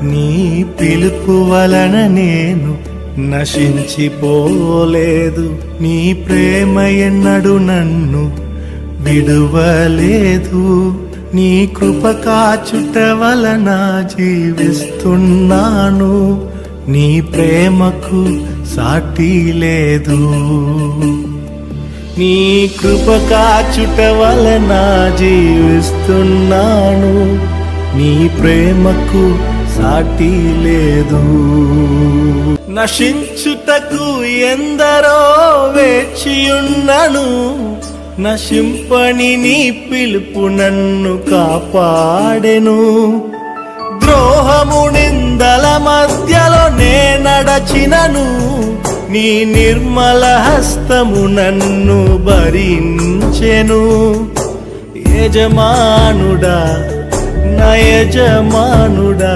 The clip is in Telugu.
నీ పిలుపు వలన నేను నశించిపోలేదు, నీ ప్రేమ ఎన్నడు నన్ను విడువలేదు. నీ కృప కాచుట వలన జీవిస్తున్నాను, నీ ప్రేమకు సాటి లేదు. నీ కృప కాచుట వలన జీవిస్తున్నాను, నీ ప్రేమకు సాటి లేదు. నశించుటకు ఎందరో వేచియున్నను, నశింపని నీ పిలుపు నన్ను కాపాడెను. ద్రోహము నిందల మధ్యలో నే నడచినను, నీ నిర్మల హస్తము నన్ను భరించెను. యజమానుడా, నా యజమానుడా,